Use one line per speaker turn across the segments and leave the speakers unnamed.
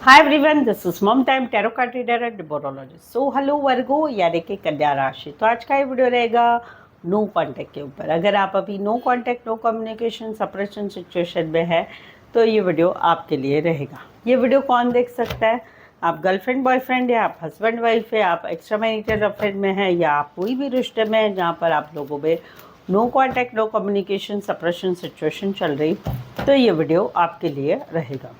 Hi everyone, this is mum time tarot card reader and डिबोरोलॉजिस्ट। So hello Virgo, यानी कि कन्या राशि। तो आज का ये वीडियो रहेगा नो कांटेक्ट के ऊपर। अगर आप अभी no contact, no communication, separation situation में है तो ये वीडियो आपके लिए रहेगा। ये वीडियो कौन देख सकता है? आप गर्लफ्रेंड बॉयफ्रेंड, या आप हस्बैंड वाइफ है, आप एक्स्ट्रा मैरिटल अफेयर में है, या आप कोई भी रिश्ते में है जहाँ पर आप लोगों में no contact, no communication, separation situation चल रही, तो ये वीडियो आपके लिए रहेगा।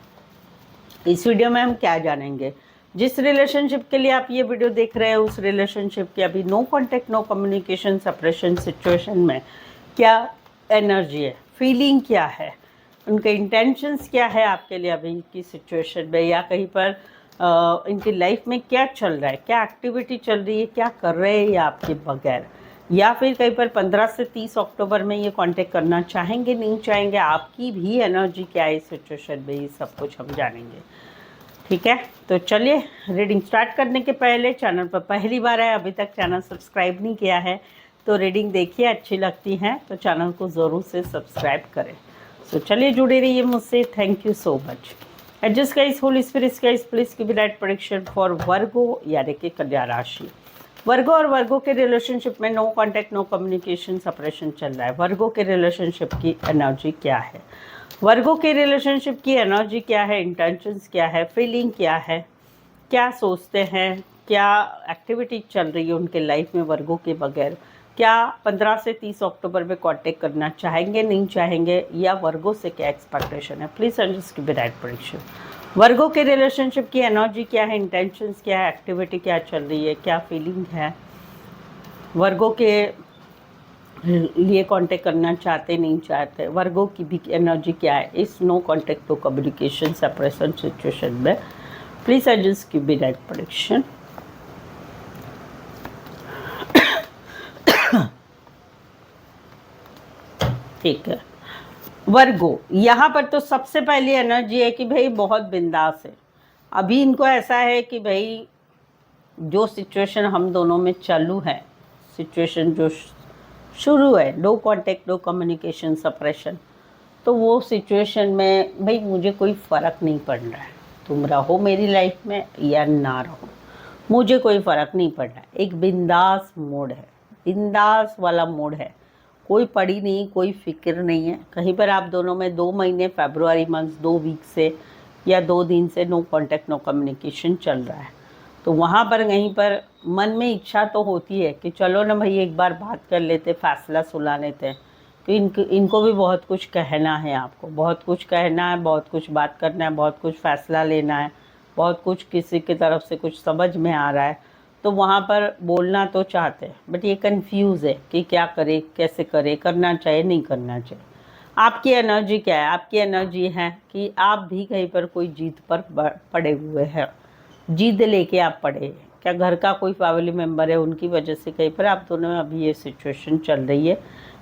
इस वीडियो में हम क्या जानेंगे? जिस रिलेशनशिप के लिए आप ये वीडियो देख रहे हैं, उस रिलेशनशिप की अभी no contact, no communication, separation situation में क्या एनर्जी है, फीलिंग क्या है, उनके इंटेंशंस क्या है आपके लिए अभी की सिचुएशन में, या कहीं पर इनकी लाइफ में क्या चल रहा है, क्या एक्टिविटी चल रही है, क्या कर रहे हैं ये आपके बगैर, या फिर कहीं पर 15 से 30 अक्टूबर में ये कांटेक्ट करना चाहेंगे, नहीं चाहेंगे, आपकी भी एनर्जी क्या है इस सिचुएशन में, ये सब कुछ हम जानेंगे। ठीक है, तो चलिए रीडिंग स्टार्ट करने के पहले, चैनल पर पहली बार है, अभी तक चैनल सब्सक्राइब नहीं किया है तो रीडिंग देखिए, अच्छी लगती है तो चैनल को ज़रूर से सब्सक्राइब करें। तो चलिए जुड़े रहिए मुझसे। Thank you so much. Adjust guys, holy spirits guys, please give right prediction for Virgo, यानी कि कन्या राशि। वर्गो और वर्गो के रिलेशनशिप में no contact, no communication, separation चल रहा है। वर्गो के रिलेशनशिप की एनर्जी क्या है? वर्गो के रिलेशनशिप की एनर्जी क्या है, इंटेंशंस क्या है, फीलिंग क्या है, क्या सोचते हैं, क्या एक्टिविटी चल रही है उनके लाइफ में वर्गो के बगैर, क्या 15 से 30 अक्टूबर में कांटेक्ट करना चाहेंगे, नहीं चाहेंगे, या वर्गो से क्या एक्सपेक्टेशन है? Please just give right prediction. Virgo के रिलेशनशिप की एनर्जी क्या है, इंटेंशंस क्या है, एक्टिविटी क्या चल रही है, क्या फीलिंग है, वर्गो के लिए कांटेक्ट करना चाहते, नहीं चाहते, वर्गो की भी एनर्जी क्या है इस no contact, no communication, separation situation में? Please I just give me that prediction. ठीक है वर्गो, यहाँ पर तो सबसे पहली एनर्जी है कि भाई बहुत बिंदास है। अभी इनको ऐसा है कि भाई जो सिचुएशन हम दोनों में चालू है, सिचुएशन जो शुरू है, no contact, no communication, separation, तो वो सिचुएशन में भाई मुझे कोई फ़र्क नहीं पड़ रहा है, तुम रहो मेरी लाइफ में या ना रहो, मुझे कोई फ़र्क नहीं पड़ रहा है। एक बिंदास मूड है, बिंदास वाला मूड है, कोई पड़ी नहीं, कोई फिक्र नहीं है। कहीं पर आप दोनों में 2 महीने, फरवरी मंथ 2 वीक से या 2 दिन से नो कांटेक्ट, नो कम्युनिकेशन चल रहा है, तो वहाँ पर कहीं पर मन में इच्छा तो होती है कि चलो ना भाई एक बार बात कर लेते, फैसला सुला लेते हैं। तो इनको भी बहुत कुछ कहना है, आपको बहुत कुछ कहना है, बहुत कुछ बात करना है, बहुत कुछ फैसला लेना है, बहुत कुछ किसी की तरफ से कुछ समझ में आ रहा है, तो वहाँ पर बोलना तो चाहते हैं, बट ये कंफ्यूज है कि क्या करे, कैसे करे, करना चाहिए, नहीं करना चाहिए। आपकी एनर्जी क्या है? आपकी एनर्जी है कि आप भी कहीं पर कोई जीत पर पड़े हुए हैं, जिद लेके आप पड़े। क्या घर का कोई फैमिली मेम्बर है, उनकी वजह से कहीं पर आप दोनों में अभी ये सिचुएशन चल रही है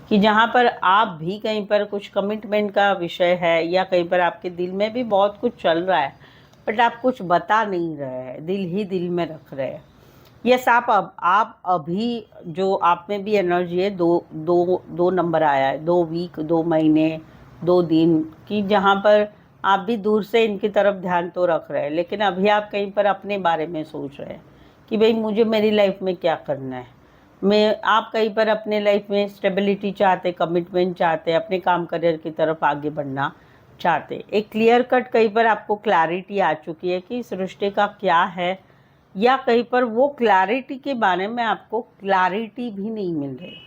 कि जहाँ पर आप भी कहीं पर कुछ कमिटमेंट का विषय है, या कहीं पर आपके दिल में भी बहुत कुछ चल रहा है, बट आप कुछ बता नहीं रहे हैं, दिल ही दिल में रख रहे हैं। यस, आप अभी जो आप में भी एनर्जी है, दो नंबर आया है, 2 वीक, 2 महीने, 2 दिन की, जहाँ पर आप भी दूर से इनकी तरफ ध्यान तो रख रहे हैं, लेकिन अभी आप कहीं पर अपने बारे में सोच रहे हैं कि भाई मुझे मेरी लाइफ में क्या करना है। आप कहीं पर अपने लाइफ में स्टेबिलिटी चाहते, कमिटमेंट चाहते, अपने काम करियर की तरफ आगे बढ़ना चाहते। एक क्लियर कट कहीं पर आपको क्लैरिटी आ चुकी है कि इस रिश्ते का क्या है, या कहीं पर वो क्लैरिटी के बारे में आपको क्लैरिटी भी नहीं मिल रही।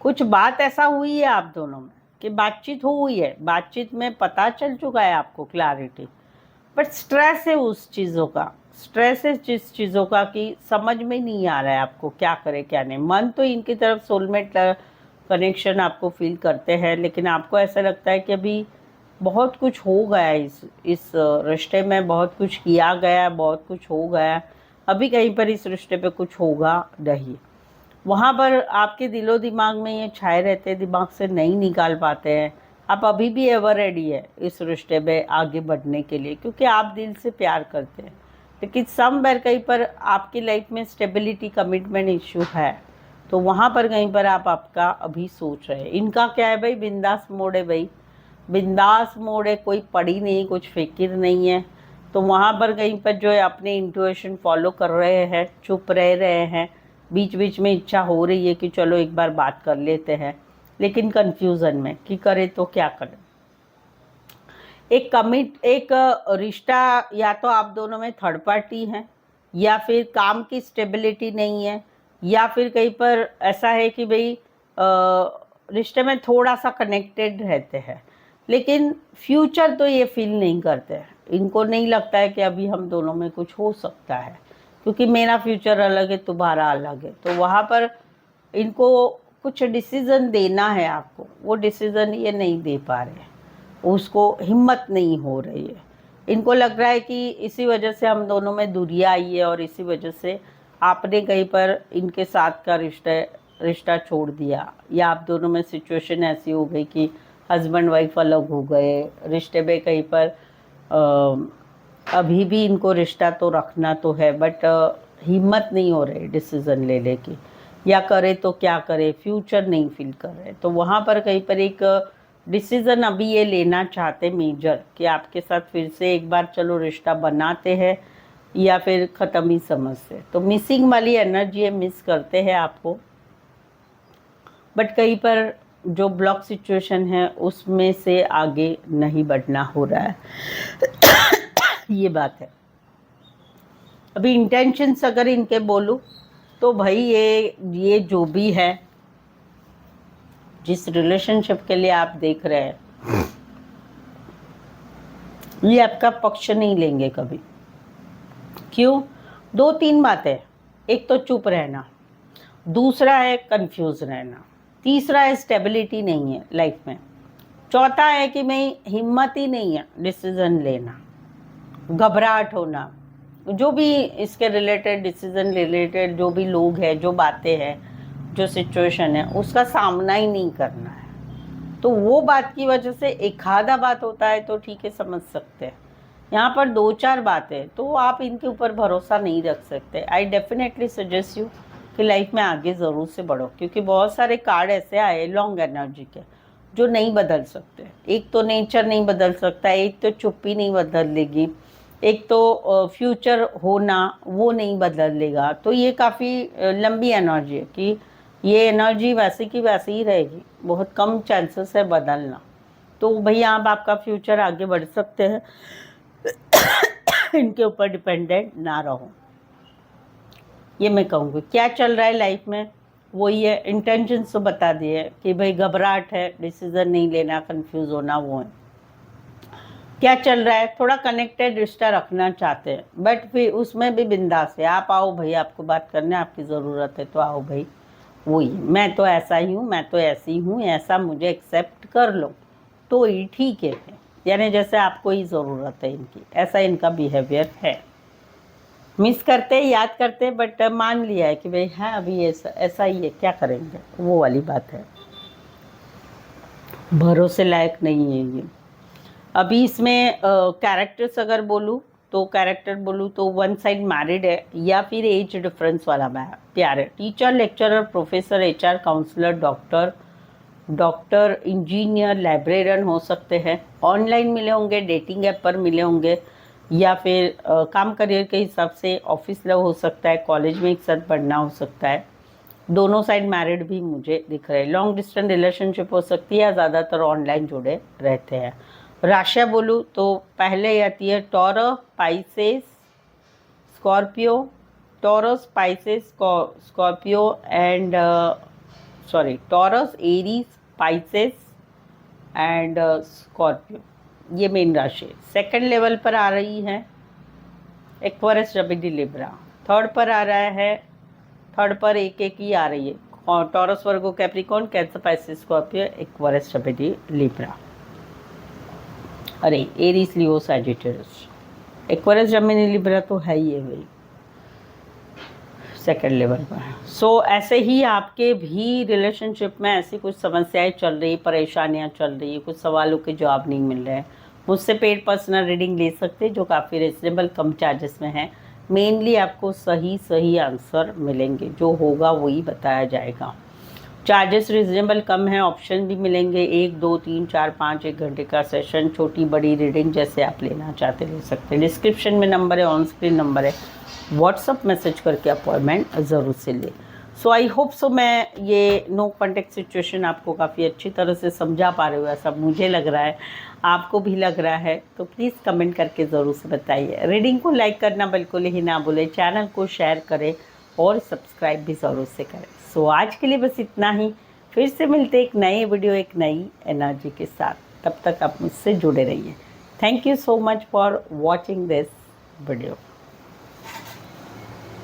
कुछ बात ऐसा हुई है आप दोनों में कि बातचीत हुई है, बातचीत में पता चल चुका है आपको क्लैरिटी, बट स्ट्रेस है उस चीज़ों का, स्ट्रेस है जिस चीज़ों का कि समझ में नहीं आ रहा है आपको क्या करे क्या नहीं। मन तो इनकी तरफ सोलमेट कनेक्शन आपको फील करते हैं, लेकिन आपको ऐसा लगता है कि अभी बहुत कुछ हो गया है इस रिश्ते में, बहुत कुछ किया गया, बहुत कुछ हो गया, अभी कहीं पर इस रिश्ते पे कुछ होगा नहीं। वहाँ पर आपके दिलो दिमाग में ये छाए रहते हैं, दिमाग से नहीं निकाल पाते हैं। आप अभी भी एवर रेडी है इस रिश्ते में आगे बढ़ने के लिए, क्योंकि आप दिल से प्यार करते हैं, लेकिन समवेयर कहीं पर आपकी लाइफ में स्टेबिलिटी, कमिटमेंट इश्यू है, तो वहाँ पर कहीं पर आप आपका अभी सोच रहे हैं। इनका क्या है भाई, बिंदास मोड है भाई, बिंदास मोड है, कोई पड़ी नहीं, कुछ फिक्र नहीं है, तो वहाँ पर कहीं पर जो है अपने इंट्यूशन फॉलो कर रहे हैं, चुप रह रहे हैं, बीच बीच में इच्छा हो रही है कि चलो एक बार बात कर लेते हैं, लेकिन कंफ्यूजन में कि करें तो क्या करें। एक रिश्ता या तो आप दोनों में थर्ड पार्टी है, या फिर काम की स्टेबिलिटी नहीं है, या फिर कहीं पर ऐसा है कि भाई रिश्ते में थोड़ा सा कनेक्टेड रहते हैं, लेकिन फ्यूचर तो ये फील नहीं करते हैं। इनको नहीं लगता है कि अभी हम दोनों में कुछ हो सकता है, क्योंकि मेरा फ्यूचर अलग है, तुम्हारा अलग है। तो वहाँ पर इनको कुछ डिसीज़न देना है आपको, वो डिसीज़न ये नहीं दे पा रहे हैं, उसको हिम्मत नहीं हो रही है। इनको लग रहा है कि इसी वजह से हम दोनों में दूरियां आई है, और इसी वजह से आपने कहीं पर इनके साथ का रिश्ता छोड़ दिया, या आप दोनों में सिचुएशन ऐसी हो गई कि हस्बैंड वाइफ अलग हो गए, रिश्ते में कहीं पर अभी भी इनको रिश्ता तो रखना तो है, बट हिम्मत नहीं हो रही डिसीज़न लेने की, या करे तो क्या करे, फ्यूचर नहीं फील कर रहे। तो वहाँ पर कहीं पर एक डिसीज़न अभी ये लेना चाहते मेजर कि आपके साथ फिर से एक बार चलो रिश्ता बनाते हैं, या फिर ख़त्म ही समझते। तो मिसिंग वाली एनर्जी है, मिस करते हैं आपको, बट कहीं पर जो ब्लॉक सिचुएशन है उसमें से आगे नहीं बढ़ना हो रहा है। ये बात है। अभी इंटेंशंस अगर इनके बोलूँ तो भाई ये जो भी है, जिस रिलेशनशिप के लिए आप देख रहे हैं, ये आपका पक्ष नहीं लेंगे कभी। क्यों? 2-3 बातें। एक तो चुप रहना, दूसरा है कंफ्यूज रहना, तीसरा है स्टेबिलिटी नहीं है लाइफ में, चौथा है कि मैं हिम्मत ही नहीं है डिसीजन लेना, घबराहट होना, जो भी इसके रिलेटेड डिसीजन रिलेटेड जो भी लोग हैं, जो बातें हैं, जो सिचुएशन है, उसका सामना ही नहीं करना है। तो वो बात की वजह से एक आधा बात होता है तो ठीक है, समझ सकते हैं। यहाँ पर 2-4 बातें तो आप इनके ऊपर भरोसा नहीं रख सकते। आई डेफिनेटली सजेस्ट यू कि लाइफ में आगे ज़रूर से बढ़ो, क्योंकि बहुत सारे कार्ड ऐसे आए लॉन्ग एनर्जी के जो नहीं बदल सकते। एक तो नेचर नहीं बदल सकता, एक तो चुप्पी नहीं बदल लेगी, एक तो फ्यूचर होना वो नहीं बदल लेगा। तो ये काफ़ी लंबी एनर्जी है कि ये एनर्जी वैसे की वैसे ही रहेगी, बहुत कम चांसेस है बदलना। तो भैया आप आपका फ्यूचर आगे बढ़ सकते हैं, इनके ऊपर डिपेंडेंट ना रहो, ये मैं कहूँगी। क्या चल रहा है लाइफ में वही है, इंटेंशन तो बता दिए कि भाई घबराहट है, डिसीजन नहीं लेना, कंफ्यूज होना, वो है। क्या चल रहा है, थोड़ा कनेक्टेड रिश्ता रखना चाहते हैं, बट फिर उसमें भी बिंदास है। आप आओ भाई, आपको बात करने आपकी ज़रूरत है तो आओ भाई, वही मैं तो ऐसा ही हूँ, मैं तो ऐसी हूँ, ऐसा मुझे एक्सेप्ट कर लो तो ही ठीक है, यानी जैसे आपको ही ज़रूरत है इनकी, ऐसा इनका बिहेवियर है। मिस करते, याद करते, बट मान लिया है कि भाई है अभी ऐसा ही है, क्या करेंगे, वो वाली बात है। भरोसे लायक नहीं है ये। अभी इसमें कैरेक्टर्स अगर बोलूँ तो वन साइड मैरिड है, या फिर एज डिफरेंस वाला प्यार है। Teacher, lecturer, professor, HR, counsellor, doctor, engineer, librarian हो सकते हैं। ऑनलाइन मिले होंगे, डेटिंग ऐप पर मिले होंगे, या फिर काम करियर के हिसाब से ऑफिस लव हो सकता है, कॉलेज में एक साथ पढ़ना हो सकता है। दोनों साइड मैरिड भी मुझे दिख रहे हैं। लॉन्ग डिस्टेंस रिलेशनशिप हो सकती है, या ज़्यादातर ऑनलाइन जुड़े रहते हैं। राशियाँ बोलूँ तो पहले आती है taurus, Pisces, Scorpio, taurus, Pisces, Scorpio and taurus, Aries, Pisces and Scorpio, ये मेन राशि। सेकंड लेवल पर आ रही है एक्वेरियस, जेमिनी, लिब्रा। थर्ड पर आ रहा है, थर्ड पर एक एक ही आ रही है, Taurus, Virgo, Capricorn, Cancer, Pisces, Scorpio, Aquarius, Gemini, Libra. अरे Aries, Leo, Sagittarius, Aquarius, Gemini, Libra तो है ही है भाई सेकेंड लेवल पर। सो ऐसे ही आपके भी रिलेशनशिप में ऐसी कुछ समस्याएं चल रही, परेशानियां चल रही है, कुछ सवालों के जवाब नहीं मिल रहे हैं। मुझसे पेड पर्सनल रीडिंग ले सकते हैं, जो काफ़ी रिजनेबल कम चार्जेस में है। मेनली आपको सही आंसर मिलेंगे, जो होगा वही बताया जाएगा। चार्जेस रिजनेबल कम है, ऑप्शन भी मिलेंगे 1, 2, 3, 4, 5, 1 घंटे का सेशन, छोटी बड़ी रीडिंग जैसे आप लेना चाहते ले सकते हैं। डिस्क्रिप्शन में नंबर है, ऑन स्क्रीन नंबर है, व्हाट्सअप मैसेज करके अपॉइंटमेंट ज़रूर से लें। सो आई होप सो मैं ये नो कॉन्टेक्ट सिचुएशन आपको काफ़ी अच्छी तरह से समझा पा रहे हो, ऐसा मुझे लग रहा है, आपको भी लग रहा है तो प्लीज़ कमेंट करके ज़रूर से बताइए। रीडिंग को लाइक करना बिल्कुल ही ना भूलें, चैनल को शेयर करें और सब्सक्राइब भी ज़रूर से करें। सो आज के लिए बस इतना ही, फिर से मिलते एक नए वीडियो एक नई एनर्जी के साथ, तब तक आप मुझसे जुड़े रहिए। Thank you so much for watching this video.